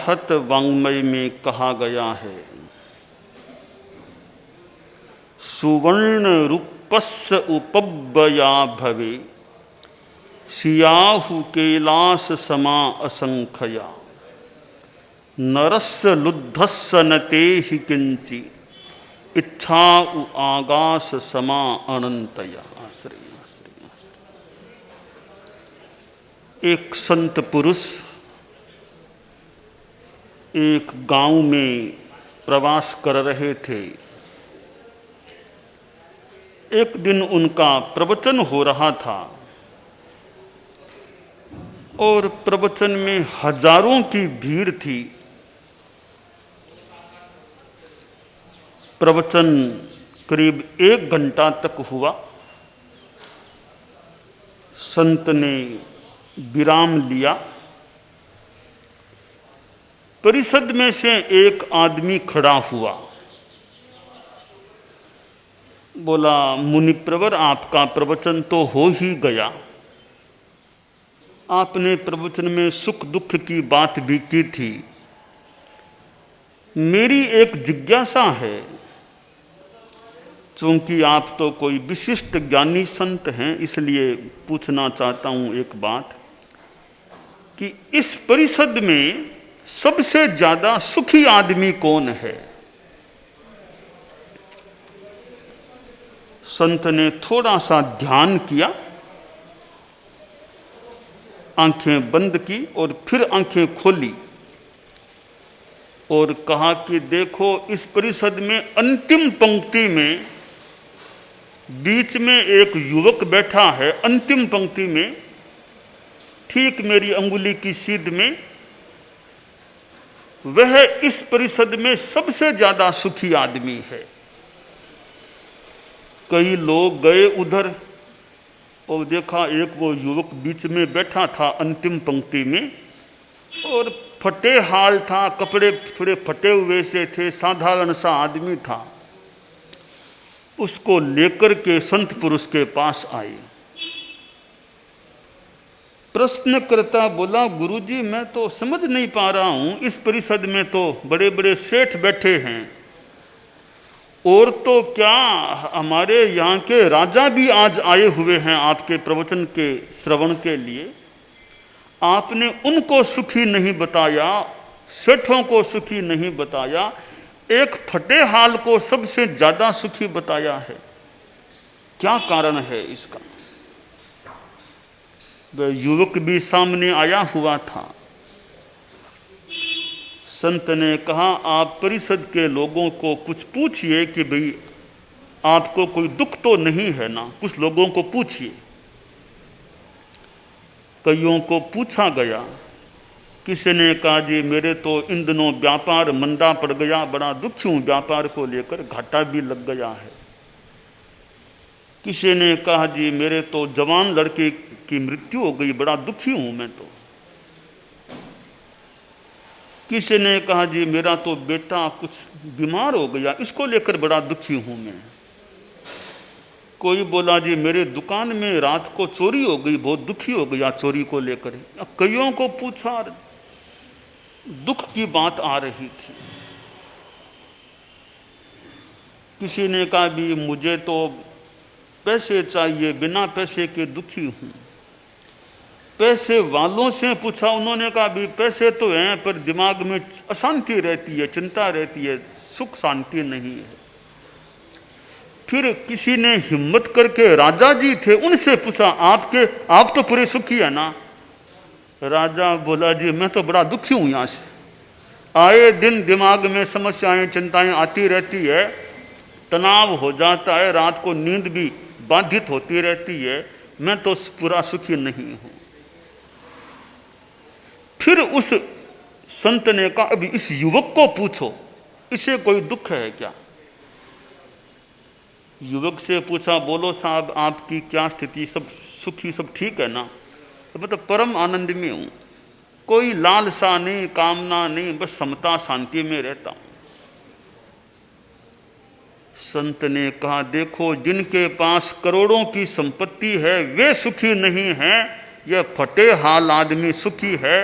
महत वाङ्मय में कहा गया है, सुवर्ण रूपस्य उपव्यया भवे सियाहु कैलास समा असंख्या नरस्य लुद्धस्य न तेहि किंचि इच्छा आगास समा अनंतया। एक संत पुरुष एक गांव में प्रवास कर रहे थे। एक दिन उनका प्रवचन हो रहा था और प्रवचन में हजारों की भीड़ थी। प्रवचन करीब 1 घंटा तक हुआ। संत ने विराम लिया। परिषद में से एक आदमी खड़ा हुआ, बोला, मुनिप्रवर, आपका प्रवचन तो हो ही गया। आपने प्रवचन में सुख दुख की बात भी की थी। मेरी एक जिज्ञासा है, चूंकि आप तो कोई विशिष्ट ज्ञानी संत हैं, इसलिए पूछना चाहता हूं एक बात कि इस परिषद में सबसे ज्यादा सुखी आदमी कौन है? संत ने थोड़ा सा ध्यान किया, आंखें बंद की और फिर आंखें खोली और कहा कि देखो, इस परिषद में अंतिम पंक्ति में बीच में एक युवक बैठा है। अंतिम पंक्ति में ठीक मेरी अंगुली की सीध में, वह इस परिषद में सबसे ज्यादा सुखी आदमी है। कई लोग गए उधर और देखा एक वो युवक बीच में बैठा था अंतिम पंक्ति में, और फटे हाल था, कपड़े थोड़े फटे हुए से थे, साधारण सा आदमी था। उसको लेकर के संत पुरुष के पास आए। प्रश्नकर्ता बोला, गुरुजी, मैं तो समझ नहीं पा रहा हूं, इस परिषद में तो बड़े बड़े सेठ बैठे हैं, और तो क्या हमारे यहाँ के राजा भी आज आए हुए हैं आपके प्रवचन के श्रवण के लिए। आपने उनको सुखी नहीं बताया, सेठों को सुखी नहीं बताया, एक फटे हाल को सबसे ज्यादा सुखी बताया है। क्या कारण है इसका? वह युवक भी सामने आया हुआ था। संत ने कहा, आप परिषद के लोगों को कुछ पूछिए कि भाई आपको कोई दुख तो नहीं है ना, कुछ लोगों को पूछिए। कईयों को पूछा गया। किसी ने कहा, जी मेरे तो इन दिनों व्यापार मंदा पड़ गया, बड़ा दुखी हूं, व्यापार को लेकर घाटा भी लग गया है। किसी ने कहा, जी मेरे तो जवान लड़के की मृत्यु हो गई, बड़ा दुखी हूं मैं तो। किसी ने कहा, जी मेरा तो बेटा कुछ बीमार हो गया, इसको लेकर बड़ा दुखी हूं मैं। कोई बोला, जी मेरे दुकान में रात को चोरी हो गई, बहुत दुखी हो गया चोरी को लेकर। कईयों को पूछा, दुख की बात आ रही थी। किसी ने कहा, भी मुझे तो पैसे चाहिए, बिना पैसे के दुखी हूं। पैसे वालों से पूछा, उन्होंने कहा, भी पैसे तो हैं पर दिमाग में अशांति रहती है, चिंता रहती है, सुख शांति नहीं है। फिर किसी ने हिम्मत करके, राजा जी थे, उनसे पूछा, आप तो पूरे सुखी है ना? राजा बोला, जी मैं तो बड़ा दुखी हूं, यहां से आए दिन दिमाग में समस्याएं चिंताएं आती रहती है, तनाव हो जाता है, रात को नींद भी बाधित होती रहती है, मैं तो पूरा सुखी नहीं हूं। फिर उस संत ने कहा, अभी इस युवक को पूछो, इसे कोई दुख है क्या? युवक से पूछा, बोलो साहब, आपकी क्या स्थिति, सब सुखी, सब ठीक है ना? तो मतलब परम आनंद में हूं, कोई लालसा नहीं, कामना नहीं, बस समता शांति में रहता हूं। संत ने कहा, देखो, जिनके पास करोड़ों की संपत्ति है वे सुखी नहीं हैं, यह फटे हाल आदमी सुखी है।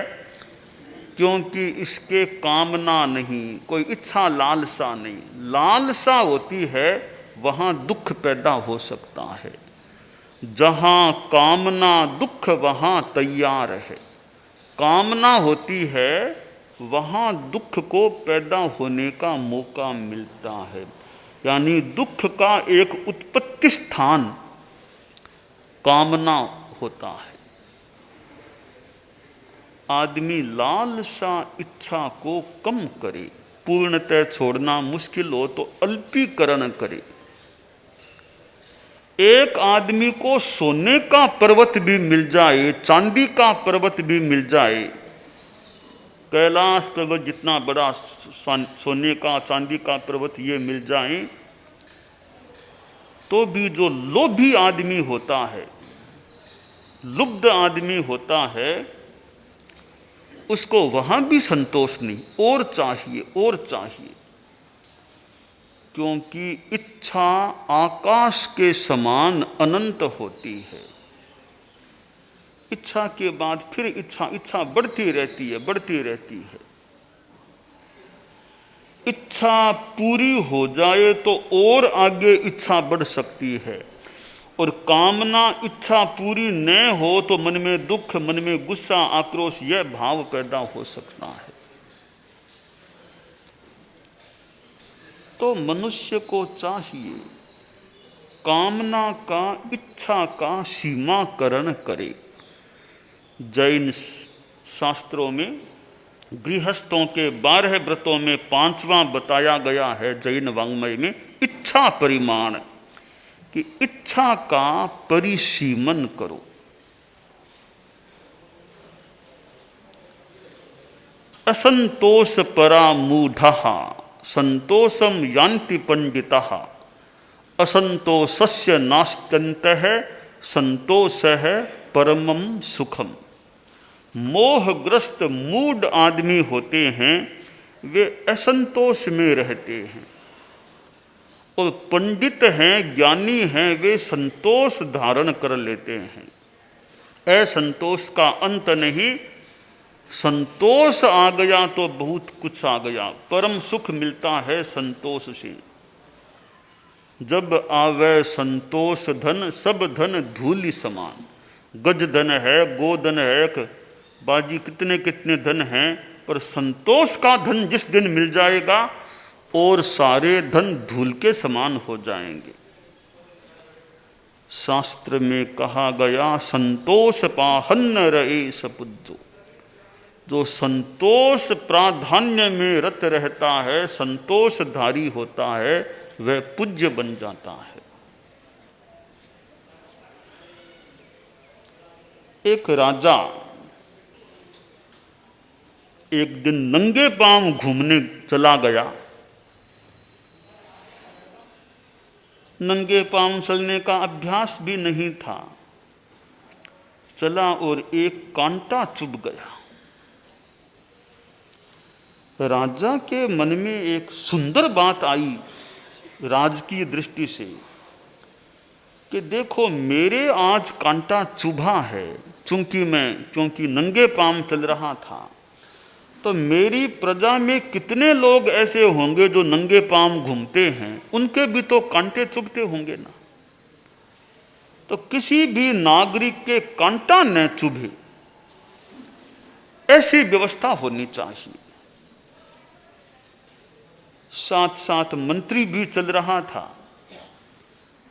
क्योंकि इसके कामना नहीं, कोई इच्छा लालसा नहीं। लालसा होती है वहाँ दुख पैदा हो सकता है। जहाँ कामना दुख वहाँ तैयार है। कामना होती है वहाँ दुख को पैदा होने का मौका मिलता है। यानी दुख का एक उत्पत्ति स्थान कामना होता है। आदमी लालसा इच्छा को कम करे, पूर्णतः छोड़ना मुश्किल हो तो अल्पीकरण करे। एक आदमी को सोने का पर्वत भी मिल जाए, चांदी का पर्वत भी मिल जाए, कैलाश पर्वत जितना बड़ा सोने का चांदी का पर्वत ये मिल जाए, तो भी जो लोभी आदमी होता है, लुब्ध आदमी होता है, उसको वहां भी संतोष नहीं, और चाहिए और चाहिए। क्योंकि इच्छा आकाश के समान अनंत होती है। इच्छा के बाद फिर इच्छा, इच्छा बढ़ती रहती है, बढ़ती रहती है। इच्छा पूरी हो जाए तो और आगे इच्छा बढ़ सकती है, और कामना इच्छा पूरी न हो तो मन में दुख, मन में गुस्सा, आक्रोश, यह भाव पैदा हो सकता है। तो मनुष्य को चाहिए कामना का, इच्छा का सीमाकरण करे। जैन शास्त्रों में गृहस्थों के 12 व्रतों में 5वां बताया गया है, जैन वाङ्मय में, इच्छा परिमाण, कि इच्छा का परिसीमन करो। असंतोष परा मूढ़ः संतोषम यान्ति पंडितः असंतोषस्य नास्त्यन्तः संतोषः परमं सुखम। मोहग्रस्त मूढ़ आदमी होते हैं, वे असंतोष में रहते हैं, और पंडित हैं, ज्ञानी हैं, वे संतोष धारण कर लेते हैं। असंतोष का अंत नहीं, संतोष आ गया तो बहुत कुछ आ गया। परम सुख मिलता है संतोष से। जब आवे संतोष धन, सब धन धूलि समान। गज धन है, गोधन है, बाजी कितने कितने धन हैं, पर संतोष का धन जिस दिन मिल जाएगा और सारे धन धूल के समान हो जाएंगे। शास्त्र में कहा गया, संतोष पाहन्न रहे सपुज्जो। जो संतोष प्राधान्य में रत रहता है, संतोषधारी होता है, वह पूज्य बन जाता है। एक राजा एक दिन नंगे पांव घूमने चला गया। नंगे पांव चलने का अभ्यास भी नहीं था। चला और एक कांटा चुभ गया। राजा के मन में एक सुंदर बात आई राजकीय दृष्टि से, कि देखो मेरे आज कांटा चुभा है, क्योंकि नंगे पांव चल रहा था, तो मेरी प्रजा में कितने लोग ऐसे होंगे जो नंगे पांव घूमते हैं, उनके भी तो कांटे चुभते होंगे ना। तो किसी भी नागरिक के कांटा न चुभे, ऐसी व्यवस्था होनी चाहिए। साथ साथ मंत्री भी चल रहा था।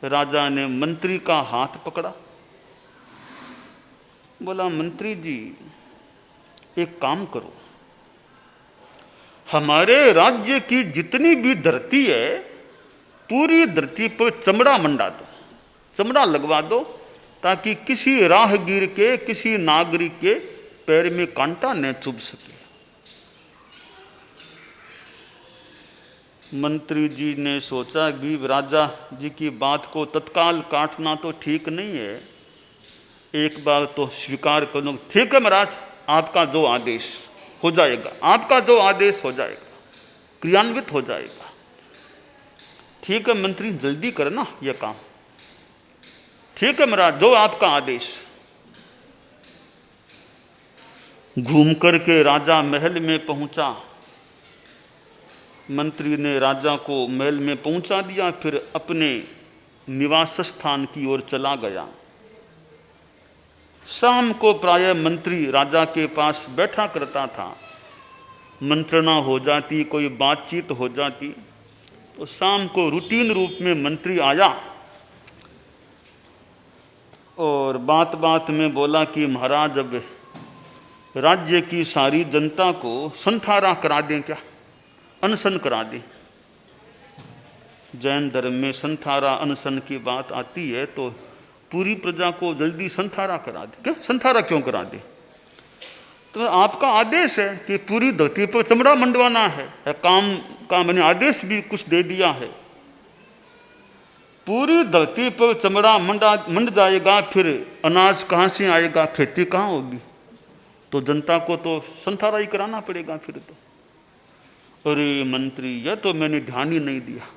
राजा ने मंत्री का हाथ पकड़ा, बोला, मंत्री जी एक काम करो, हमारे राज्य की जितनी भी धरती है, पूरी धरती पर चमड़ा मंडा दो, चमड़ा लगवा दो, ताकि किसी राहगीर के, किसी नागरिक के पैर में कांटा न चुभ सके। मंत्री जी ने सोचा कि राजा जी की बात को तत्काल काटना तो ठीक नहीं है, एक बार तो स्वीकार करो। ठीक है महाराज, आपका जो आदेश हो जाएगा, आपका जो आदेश हो जाएगा, क्रियान्वित हो जाएगा। ठीक है मंत्री, जल्दी करना यह काम। ठीक है महाराज, जो आपका आदेश। घूम करके राजा महल में पहुंचा। मंत्री ने राजा को महल में पहुंचा दिया, फिर अपने निवास स्थान की ओर चला गया। शाम को प्रायः मंत्री राजा के पास बैठा करता था। मंत्रणा हो जाती, कोई बातचीत हो जाती, तो शाम को रूटीन रूप में मंत्री आया और बात बात में बोला कि महाराज, अब राज्य की सारी जनता को संथारा करा दें क्या, अनशन करा दें। जैन धर्म में संथारा अनशन की बात आती है तो पूरी प्रजा को जल्दी संथारा करा दे। क्या संथारा क्यों करा दे? तो आपका आदेश है कि पूरी धरती पर चमड़ा मंडवाना है, काम का मैंने आदेश भी कुछ दे दिया है। पूरी धरती पर चमड़ा मंड जाएगा, फिर अनाज कहाँ से आएगा, खेती कहाँ होगी? तो जनता को तो संथारा ही कराना पड़ेगा फिर तो। अरे मंत्री, यह तो मैंने ध्यान ही नहीं दिया।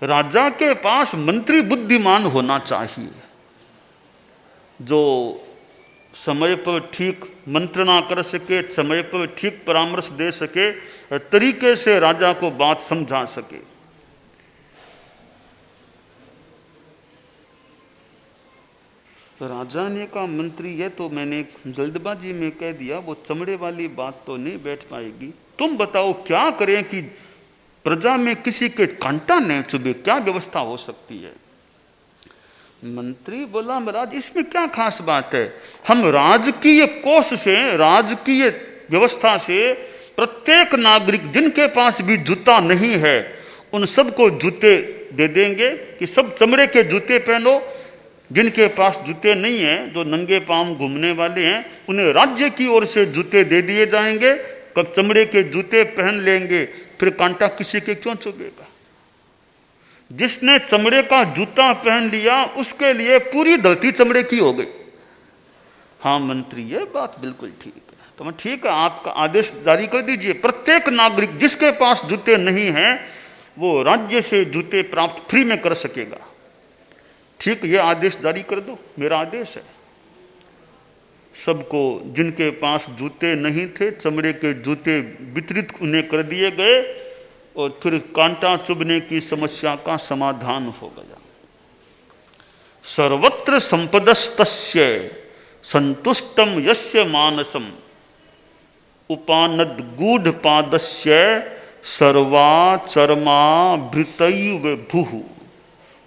राजा के पास मंत्री बुद्धिमान होना चाहिए, जो समय पर ठीक मंत्रणा कर सके, समय पर ठीक परामर्श दे सके, तरीके से राजा को बात समझा सके। राजा ने कहा, मंत्री ये तो मैंने जल्दबाजी में कह दिया, वो चमड़े वाली बात तो नहीं बैठ पाएगी। तुम बताओ क्या करें कि प्रजा में किसी के कांटा न चुभे, क्या व्यवस्था हो सकती है? मंत्री बोला, महाराज इसमें क्या खास बात है, हम राजकीय कोष से, राजकीय व्यवस्था से प्रत्येक नागरिक जिनके पास भी जूता नहीं है उन सबको जूते दे देंगे कि सब चमड़े के जूते पहनो। जिनके पास जूते नहीं हैं, जो नंगे पांव घूमने वाले हैं, उन्हें राज्य की ओर से जूते दे दिए जाएंगे। कब चमड़े के जूते पहन लेंगे, फिर कांटा किसी के क्यों चुभेगा? जिसने चमड़े का जूता पहन लिया उसके लिए पूरी धरती चमड़े की हो गई। हाँ मंत्री, ये बात बिल्कुल ठीक है। तो मैं ठीक है, आपका आदेश जारी कर दीजिए, प्रत्येक नागरिक जिसके पास जूते नहीं हैं वो राज्य से जूते प्राप्त फ्री में कर सकेगा। ठीक, ये आदेश जारी कर दो, मेरा आदेश है। सबको जिनके पास जूते नहीं थे चमड़े के जूते वितरित उन्हें कर दिए गए और फिर कांटा चुभने की समस्या का समाधान हो गया। सर्वत्र संपदस्तस्य संतुष्टम यस्य मानसम उपानद गूढ़ पादस्य सर्वाचरमा भृतैव भुः।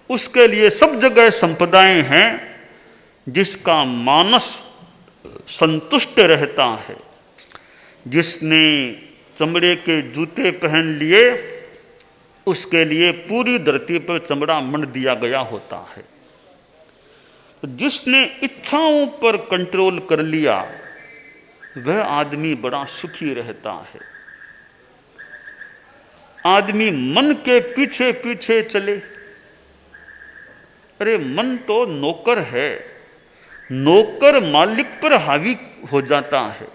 उसके लिए सब जगह संपदाएं हैं, जिसका मानस संतुष्ट रहता है। जिसने चमड़े के जूते पहन लिए उसके लिए पूरी धरती पर चमड़ा मंड दिया गया होता है। जिसने इच्छाओं पर कंट्रोल कर लिया वह आदमी बड़ा सुखी रहता है। आदमी मन के पीछे पीछे चले, अरे मन तो नौकर है, नौकर मालिक पर हावी हो जाता है,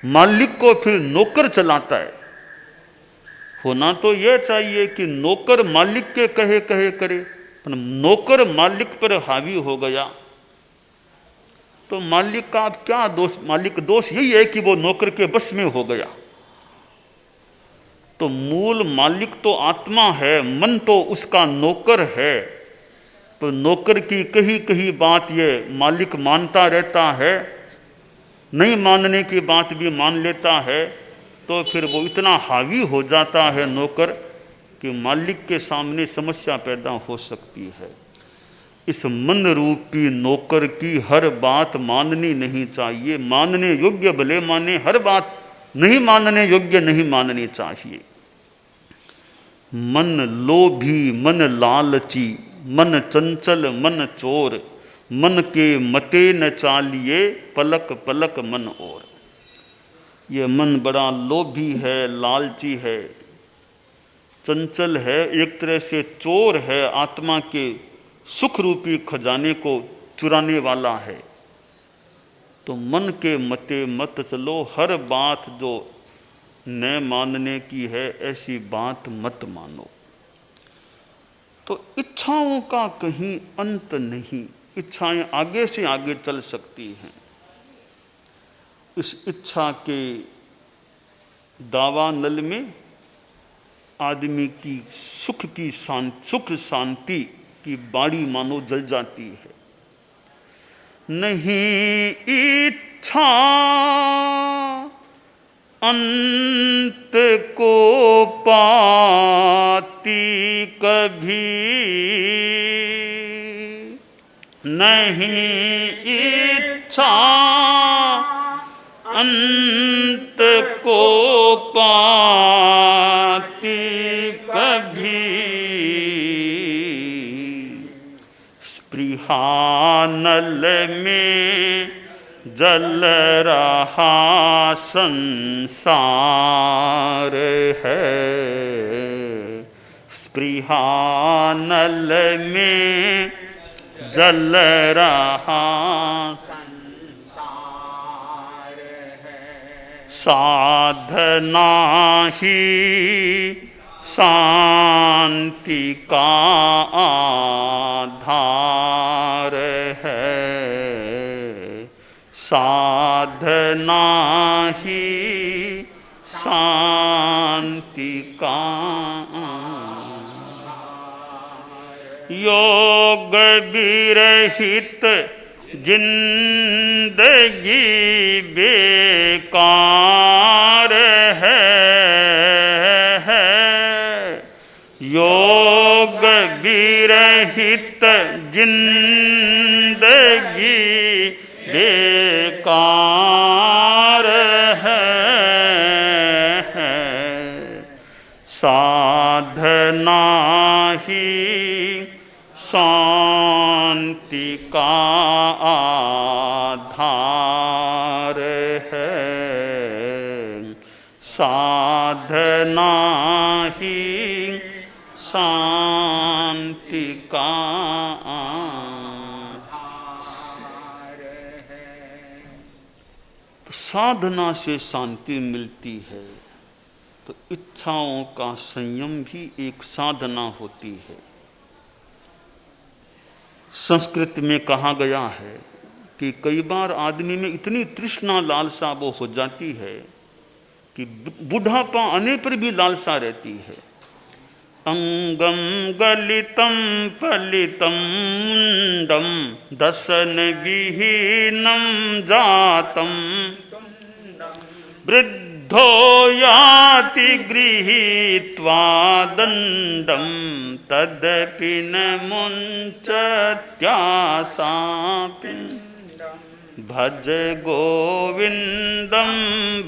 मालिक को फिर नौकर चलाता है। होना तो यह चाहिए कि नौकर मालिक के कहे कहे करे, पर नौकर मालिक पर हावी हो गया तो मालिक का अब क्या दोष? मालिक दोष यही है कि वो नौकर के बस में हो गया। तो मूल मालिक तो आत्मा है, मन तो उसका नौकर है। तो नौकर की कही कही बात ये मालिक मानता रहता है, नहीं मानने की बात भी मान लेता है। तो फिर वो इतना हावी हो जाता है नौकर कि मालिक के सामने समस्या पैदा हो सकती है। इस मन रूपी नौकर की हर बात माननी नहीं चाहिए। मानने योग्य भले माने, हर बात नहीं मानने योग्य नहीं माननी चाहिए। मन लोभी, मन लालची, मन चंचल, मन चोर, मन के मते न चालिए, पलक पलक मन और। ये मन बड़ा लोभी है, लालची है, चंचल है, एक तरह से चोर है, आत्मा के सुख रूपी खजाने को चुराने वाला है। तो मन के मते मत चलो, हर बात जो न मानने की है ऐसी बात मत मानो। तो इच्छाओं का कहीं अंत नहीं, इच्छाएं आगे से आगे चल सकती हैं। इस इच्छा के दावानल में आदमी की सुख शांति की बाड़ी मानो जल जाती है। नहीं इच्छा अंत को पाती कभी, नहीं इच्छा अंत को पाती कभी, स्पृहानल में जल रहा संसार है, स्पृहानल में जल रहा संसार है, साधना ही शांति का आधार है, साधना ही शांति का योग विरहित जिंदगी बेकार है, योग विरहित जिंदगी बेकार है, साधना ही शांति का आधार है, साधना ही शांति का आधार है। तो साधना से शांति मिलती है, तो इच्छाओं का संयम भी एक साधना होती है। संस्कृत में कहा गया है कि कई बार आदमी में इतनी तृष्णा लालसा वो हो जाती है कि बुढ़ापा आने पर भी लालसा रहती है। अंगम गलितम फलितम मुंडम दशन विहीनम जातम वृद्धो याति गृहीत्वा दंडम तदपि न मुञ्चत्यासापि भज गोविंदम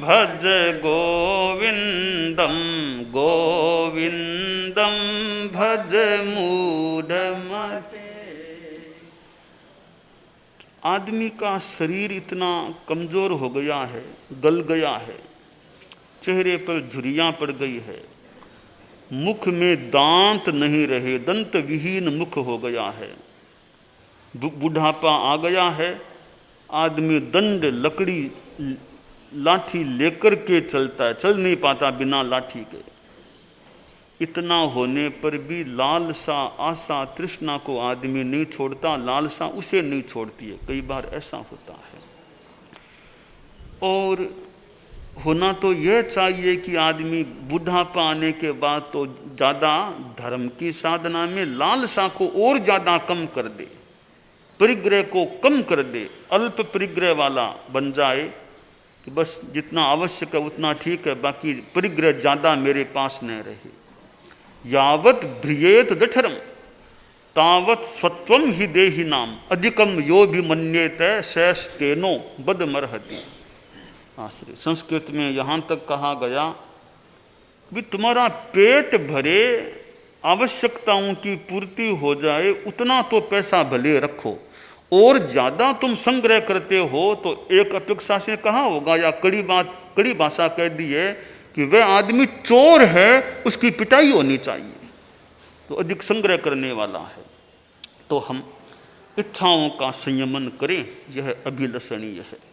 भज गोविंदम गोविंदम भज मूढ़मते। आदमी का शरीर इतना कमजोर हो गया है, गल गया है, चेहरे पर झुर्रियां पड़ गई है, मुख में दांत नहीं रहे, दंत विहीन मुख हो गया है, बुढ़ापा आ गया है, आदमी दंड लकड़ी लाठी लेकर के चलता है, चल नहीं पाता बिना लाठी के। इतना होने पर भी लालसा आशा तृष्णा को आदमी नहीं छोड़ता, लालसा उसे नहीं छोड़ती है। कई बार ऐसा होता है। और होना तो यह चाहिए कि आदमी बुढ़ापा आने के बाद तो ज़्यादा धर्म की साधना में लालसा को और ज़्यादा कम कर दे, परिग्रह को कम कर दे, अल्प परिग्रह वाला बन जाए कि बस जितना आवश्यक है उतना ठीक है, बाकी परिग्रह ज़्यादा मेरे पास न रहे। यावत भ्रियेत जठरम तावत स्वत्वम ही देहि नाम अधिकम यो भी मन्येत शेषतेनो बदमर्हति। आश्रय संस्कृत में यहाँ तक कहा गया कि तुम्हारा पेट भरे, आवश्यकताओं की पूर्ति हो जाए, उतना तो पैसा भले रखो, और ज़्यादा तुम संग्रह करते हो तो एक अपेक्षा से कहा होगा, या कड़ी भाषा कह दी है कि वह आदमी चोर है, उसकी पिटाई होनी चाहिए, तो अधिक संग्रह करने वाला है। तो हम इच्छाओं का संयमन करें, यह अभिलषणीय है।